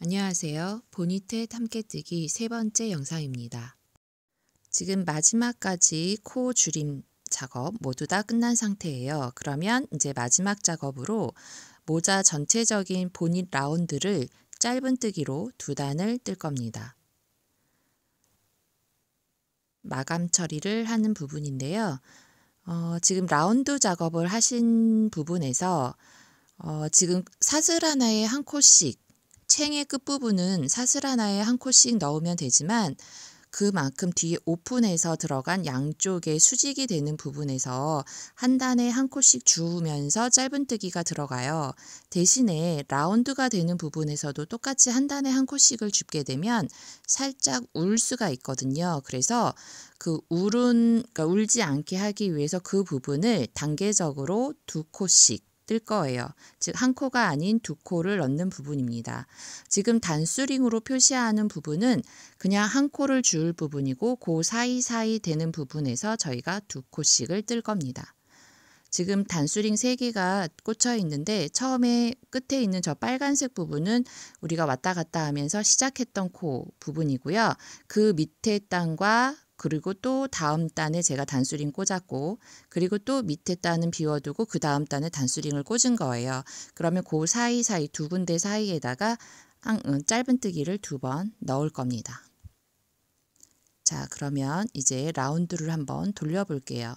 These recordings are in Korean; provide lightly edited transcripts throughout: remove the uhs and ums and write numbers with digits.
안녕하세요. 보니텟 함께뜨기 세 번째 영상입니다. 지금 마지막까지 코 줄임 작업 모두 다 끝난 상태예요. 그러면 이제 마지막 작업으로 모자 전체적인 보닛 라운드를 짧은뜨기로 2단을 뜰 겁니다. 마감 처리를 하는 부분인데요. 지금 라운드 작업을 하신 부분에서 지금 사슬 하나에 한 코씩, 챙의 끝부분은 사슬 하나에 한 코씩 넣으면 되지만 그만큼 뒤에 오픈해서 들어간 양쪽에 수직이 되는 부분에서 한 단에 한 코씩 주우면서 짧은뜨기가 들어가요. 대신에 라운드가 되는 부분에서도 똑같이 한 단에 한 코씩을 줍게 되면 살짝 울 수가 있거든요. 그래서 그 그러니까 울지 않게 하기 위해서 그 부분을 단계적으로 2코씩 뜰 거예요. 즉 한 코가 아닌 2코를 넣는 부분입니다. 지금 단수링으로 표시하는 부분은 그냥 한 코를 줄 부분이고 그 사이사이 되는 부분에서 저희가 2코씩을 뜰 겁니다. 지금 단수링 3개가 꽂혀 있는데 처음에 끝에 있는 저 빨간색 부분은 우리가 왔다 갔다 하면서 시작했던 코 부분이고요. 그 밑에 단과 그리고 또 다음 단에 제가 단수링 꽂았고 그리고 또 밑에 단은 비워두고 그 다음 단에 단수링을 꽂은 거예요. 그러면 그 사이사이 2군데 사이에다가 짧은뜨기를 2번 넣을 겁니다. 자, 그러면 이제 라운드를 한번 돌려볼게요.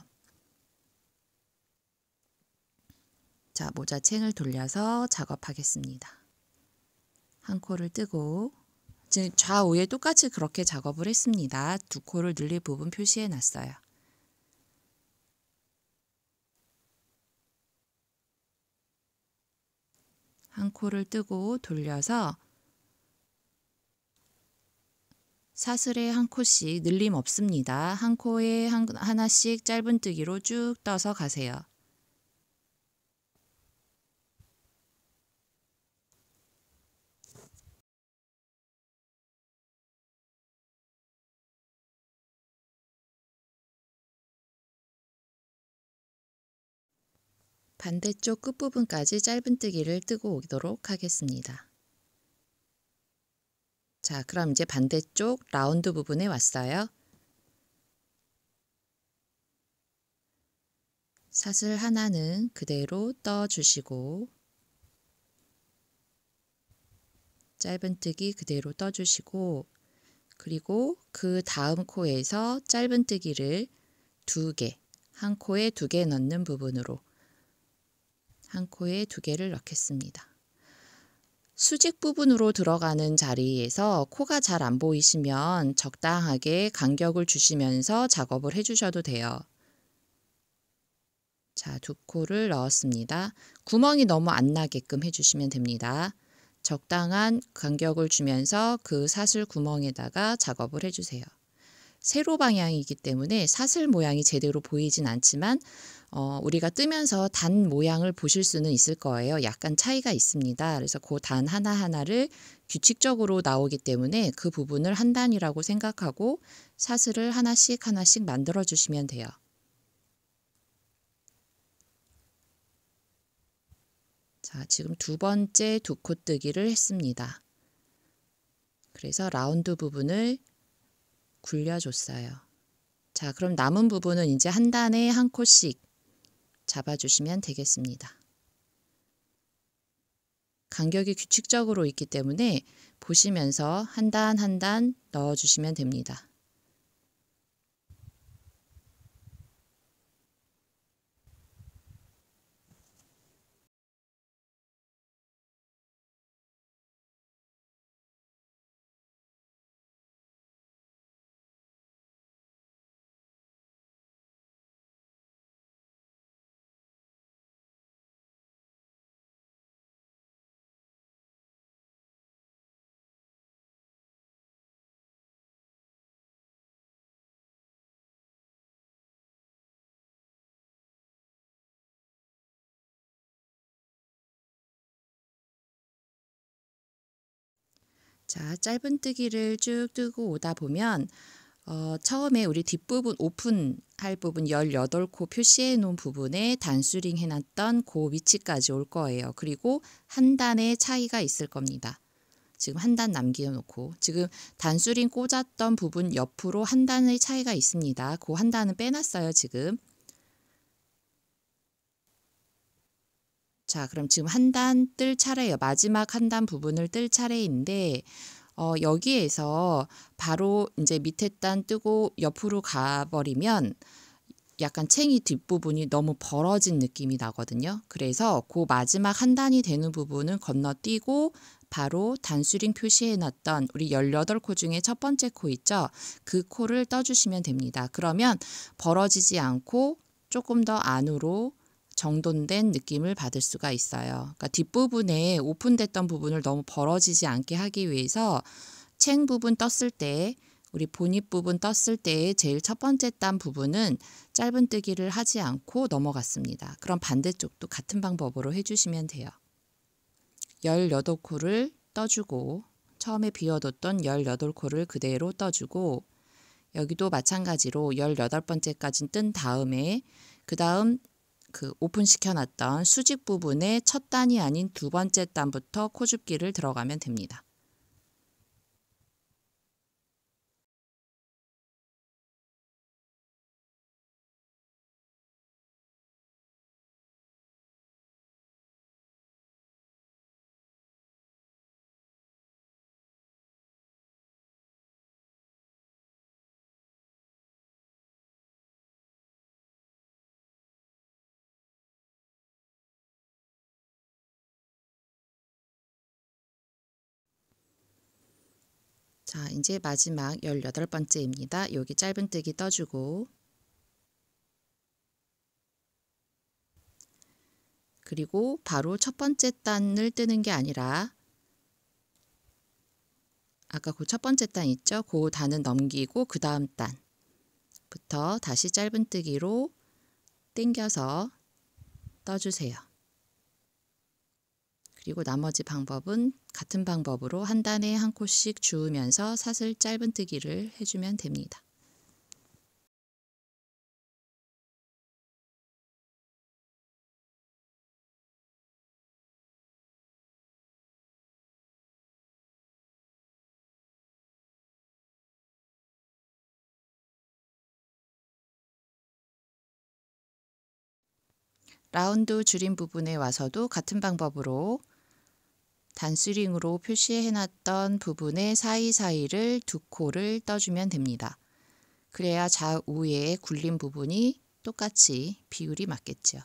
자, 모자 챙을 돌려서 작업하겠습니다. 한 코를 뜨고 지금 좌우에 똑같이 그렇게 작업을 했습니다. 2코를 늘릴 부분 표시해 놨어요. 한 코를 뜨고 돌려서 사슬에 한 코씩 늘림 없습니다. 한 코에 하나씩 짧은뜨기로 쭉 떠서 가세요. 반대쪽 끝부분까지 짧은뜨기를 뜨고 오도록 하겠습니다. 자, 그럼 이제 반대쪽 라운드 부분에 왔어요. 사슬 하나는 그대로 떠주시고 짧은뜨기 그대로 떠주시고 그리고 그 다음 코에서 짧은뜨기를 2개, 한 코에 2개 넣는 부분으로 한 코에 2개를 넣겠습니다. 수직 부분으로 들어가는 자리에서 코가 잘 안 보이시면 적당하게 간격을 주시면서 작업을 해주셔도 돼요. 자, 2코를 넣었습니다. 구멍이 너무 안 나게끔 해주시면 됩니다. 적당한 간격을 주면서 그 사슬 구멍에다가 작업을 해주세요. 세로 방향이기 때문에 사슬 모양이 제대로 보이진 않지만 우리가 뜨면서 단 모양을 보실 수는 있을 거예요. 약간 차이가 있습니다. 그래서 그 단 하나하나를 규칙적으로 나오기 때문에 그 부분을 한 단이라고 생각하고 사슬을 하나씩 만들어 주시면 돼요. 자, 지금 2번째 2코 뜨기를 했습니다. 그래서 라운드 부분을 굴려줬어요. 자, 그럼 남은 부분은 이제 한 단에 한 코씩 잡아주시면 되겠습니다. 간격이 규칙적으로 있기 때문에 보시면서 한 단 한 단 넣어주시면 됩니다. 자, 짧은뜨기를 쭉 뜨고 오다 보면 처음에 우리 뒷부분 오픈할 부분 18코 표시해 놓은 부분에 단수링 해놨던 그 위치까지 올 거예요. 그리고 한 단의 차이가 있을 겁니다. 지금 한 단 남겨놓고 지금 단수링 꽂았던 부분 옆으로 한 단의 차이가 있습니다. 그 한 단은 빼놨어요 지금. 자, 그럼 지금 한 단 뜰 차례예요. 마지막 한 단 부분을 뜰 차례인데 여기에서 바로 이제 밑에 단 뜨고 옆으로 가버리면 약간 챙이 뒷부분이 너무 벌어진 느낌이 나거든요. 그래서 그 마지막 한 단이 되는 부분은 건너뛰고 바로 단수링 표시해놨던 우리 18코 중에 첫 번째 코 있죠? 그 코를 떠주시면 됩니다. 그러면 벌어지지 않고 조금 더 안으로 정돈된 느낌을 받을 수가 있어요. 그러니까 뒷부분에 오픈됐던 부분을 너무 벌어지지 않게 하기 위해서 챙 부분 떴을 때 우리 본입 부분 떴을 때의 제일 첫 번째 단 부분은 짧은뜨기를 하지 않고 넘어갔습니다. 그럼 반대쪽도 같은 방법으로 해주시면 돼요. 18코를 떠주고 처음에 비워뒀던 18코를 그대로 떠주고 여기도 마찬가지로 18번째까지 뜬 다음에 그 다음 그 오픈시켜 놨던 수직 부분의 첫 단이 아닌 두 번째 단부터 코줍기를 들어가면 됩니다. 자, 이제 마지막 18번째입니다. 여기 짧은뜨기 떠주고 그리고 바로 첫 번째 단을 뜨는 게 아니라 아까 그 첫 번째 단 있죠? 그 단은 넘기고 그 다음 단부터 다시 짧은뜨기로 당겨서 떠주세요. 그리고 나머지 방법은 같은 방법으로 한 단에 한 코씩 주우면서 사슬 짧은뜨기를 해주면 됩니다. 라운드 줄임 부분에 와서도 같은 방법으로 단수링으로 표시해놨던 부분의 사이사이를 2코를 떠주면 됩니다. 그래야 좌우에 굴린 부분이 똑같이 비율이 맞겠죠.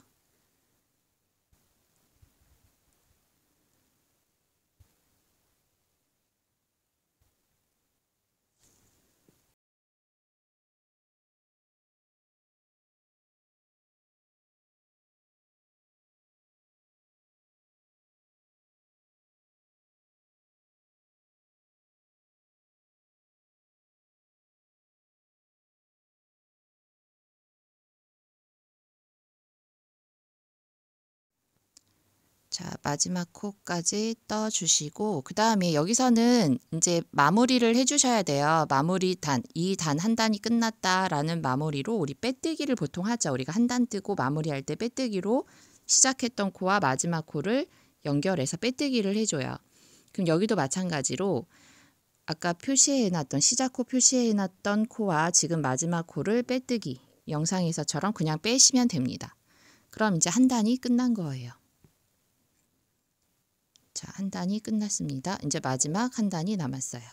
자, 마지막 코까지 떠주시고 그 다음에 여기서는 이제 마무리를 해주셔야 돼요. 마무리 단, 이 단 한 단이 끝났다라는 마무리로 우리 빼뜨기를 보통 하죠. 우리가 한 단 뜨고 마무리할 때 빼뜨기로 시작했던 코와 마지막 코를 연결해서 빼뜨기를 해줘요. 그럼 여기도 마찬가지로 아까 표시해놨던 시작코 표시해놨던 코와 지금 마지막 코를 빼뜨기 영상에서처럼 그냥 빼시면 됩니다. 그럼 이제 한 단이 끝난 거예요. 자, 한 단이 끝났습니다. 이제 마지막 한 단이 남았어요.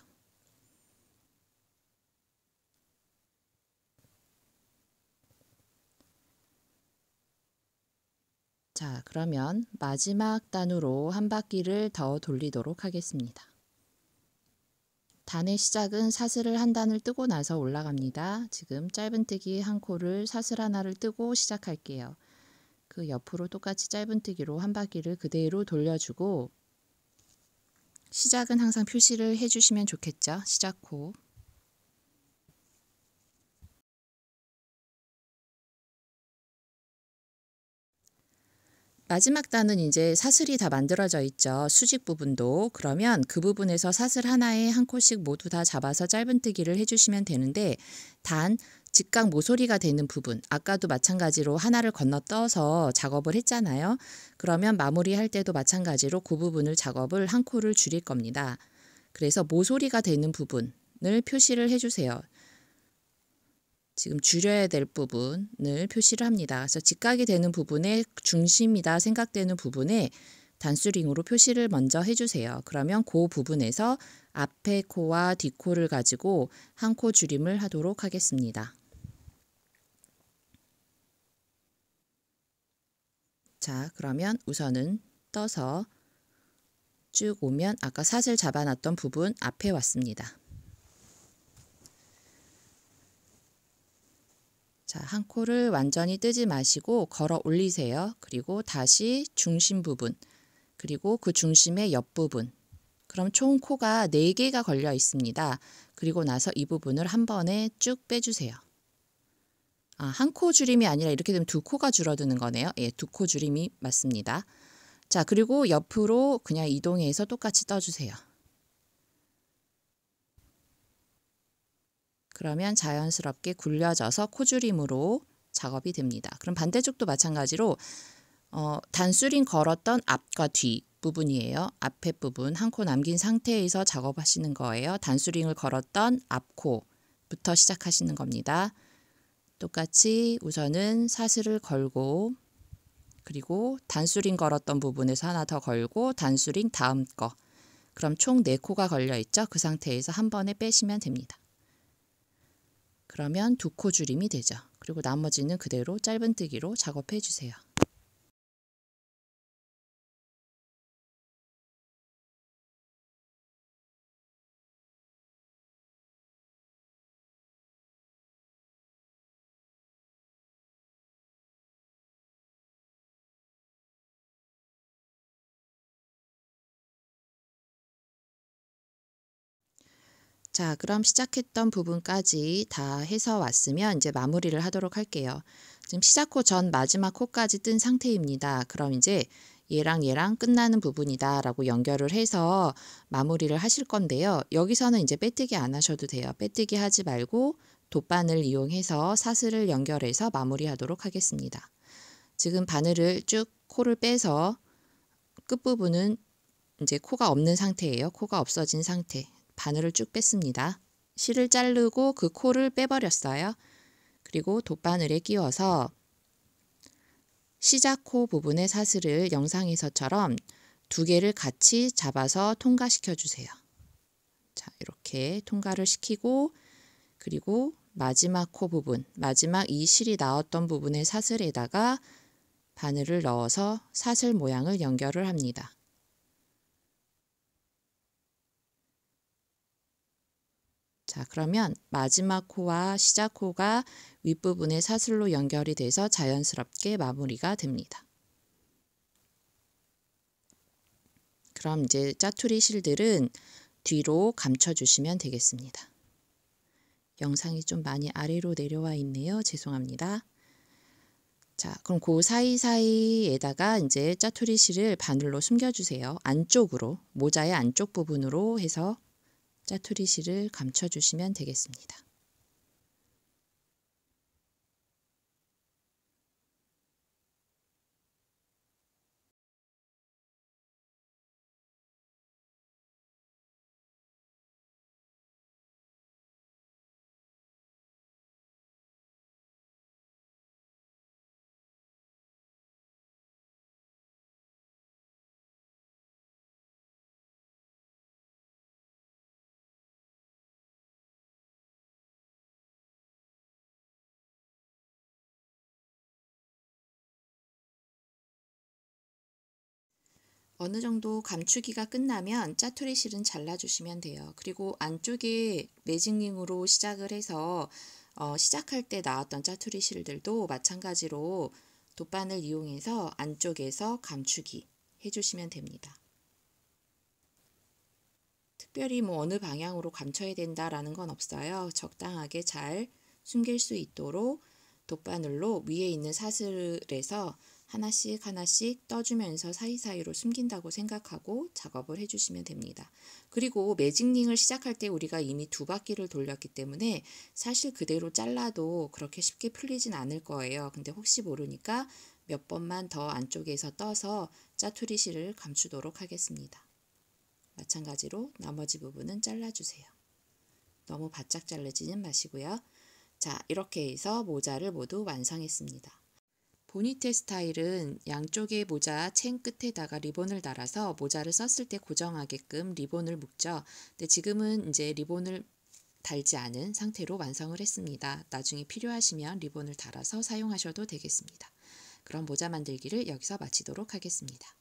자, 그러면 마지막 단으로 한 바퀴를 더 돌리도록 하겠습니다. 단의 시작은 사슬을 한 단을 뜨고 나서 올라갑니다. 지금 짧은뜨기 한 코를 사슬 하나를 뜨고 시작할게요. 그 옆으로 똑같이 짧은뜨기로 한 바퀴를 그대로 돌려주고 시작은 항상 표시를 해주시면 좋겠죠. 시작코. 마지막 단은 이제 사슬이 다 만들어져 있죠. 수직 부분도. 그러면 그 부분에서 사슬 하나에 한 코씩 모두 다 잡아서 짧은뜨기를 해주시면 되는데 단 직각 모서리가 되는 부분 아까도 마찬가지로 하나를 건너 떠서 작업을 했잖아요. 그러면 마무리할 때도 마찬가지로 그 부분을 작업을 한 코를 줄일 겁니다. 그래서 모서리가 되는 부분을 표시를 해주세요. 지금 줄여야 될 부분을 표시를 합니다. 그래서 직각이 되는 부분에 중심이다 생각되는 부분에 단수링으로 표시를 먼저 해주세요. 그러면 그 부분에서 앞에 코와 뒷코를 가지고 한 코 줄임을 하도록 하겠습니다. 자, 그러면 우선은 떠서 쭉 오면 아까 사슬 잡아놨던 부분 앞에 왔습니다. 자, 한 코를 완전히 뜨지 마시고 걸어 올리세요. 그리고 다시 중심 부분, 그리고 그 중심의 옆부분. 그럼 총 코가 4개가 걸려 있습니다. 그리고 나서 이 부분을 한 번에 쭉 빼주세요. 한 코 줄임이 아니라 이렇게 되면 2코가 줄어드는 거네요. 예, 2코 줄임이 맞습니다. 자, 그리고 옆으로 그냥 이동해서 똑같이 떠주세요. 그러면 자연스럽게 굴려져서 코줄임으로 작업이 됩니다. 그럼 반대쪽도 마찬가지로 단수링 걸었던 앞과 뒤 부분이에요. 앞에 부분 한 코 남긴 상태에서 작업하시는 거예요. 단수링을 걸었던 앞코부터 시작하시는 겁니다. 똑같이 우선은 사슬을 걸고 그리고 단수링 걸었던 부분에서 하나 더 걸고 단수링 다음 거. 그럼 총 4코가 걸려 있죠. 그 상태에서 한 번에 빼시면 됩니다. 그러면 2코 줄임이 되죠. 그리고 나머지는 그대로 짧은뜨기로 작업해 주세요. 자, 그럼 시작했던 부분까지 다 해서 왔으면 이제 마무리를 하도록 할게요. 지금 시작 코 전 마지막 코까지 뜬 상태입니다. 그럼 이제 얘랑 얘랑 끝나는 부분이다 라고 연결을 해서 마무리를 하실 건데요. 여기서는 이제 빼뜨기 안 하셔도 돼요. 빼뜨기 하지 말고 돗바늘 이용해서 사슬을 연결해서 마무리하도록 하겠습니다. 지금 바늘을 쭉 코를 빼서 끝부분은 이제 코가 없는 상태예요. 코가 없어진 상태. 바늘을 쭉 뺐습니다. 실을 자르고 그 코를 빼버렸어요. 그리고 돗바늘에 끼워서 시작 코 부분의 사슬을 영상에서처럼 2개를 같이 잡아서 통과시켜 주세요. 자, 이렇게 통과를 시키고 그리고 마지막 코 부분, 마지막 이 실이 나왔던 부분의 사슬에다가 바늘을 넣어서 사슬 모양을 연결을 합니다. 자, 그러면 마지막 코와 시작 코가 윗부분에 사슬로 연결이 돼서 자연스럽게 마무리가 됩니다. 그럼 이제 짜투리 실들은 뒤로 감춰주시면 되겠습니다. 영상이 좀 많이 아래로 내려와 있네요. 죄송합니다. 자, 그럼 그 사이사이에다가 이제 짜투리 실을 바늘로 숨겨주세요. 안쪽으로, 모자의 안쪽 부분으로 해서 짜투리 실을 감춰주시면 되겠습니다. 어느 정도 감추기가 끝나면 짜투리 실은 잘라주시면 돼요. 그리고 안쪽에 매직링으로 시작을 해서 시작할 때 나왔던 짜투리 실들도 마찬가지로 돗바늘 이용해서 안쪽에서 감추기 해주시면 됩니다. 특별히 뭐 어느 방향으로 감춰야 된다라는 건 없어요. 적당하게 잘 숨길 수 있도록 돗바늘로 위에 있는 사슬에서 하나씩 하나씩 떠주면서 사이사이로 숨긴다고 생각하고 작업을 해주시면 됩니다. 그리고 매직링을 시작할 때 우리가 이미 2바퀴를 돌렸기 때문에 사실 그대로 잘라도 그렇게 쉽게 풀리진 않을 거예요. 근데 혹시 모르니까 몇 번만 더 안쪽에서 떠서 짜투리 실을 감추도록 하겠습니다. 마찬가지로 나머지 부분은 잘라주세요. 너무 바짝 자르지는 마시고요. 자, 이렇게 해서 모자를 모두 완성했습니다. 보니테 스타일은 양쪽의 모자 챙 끝에다가 리본을 달아서 모자를 썼을 때 고정하게끔 리본을 묶죠. 근데 지금은 이제 리본을 달지 않은 상태로 완성을 했습니다. 나중에 필요하시면 리본을 달아서 사용하셔도 되겠습니다. 그럼 모자 만들기를 여기서 마치도록 하겠습니다.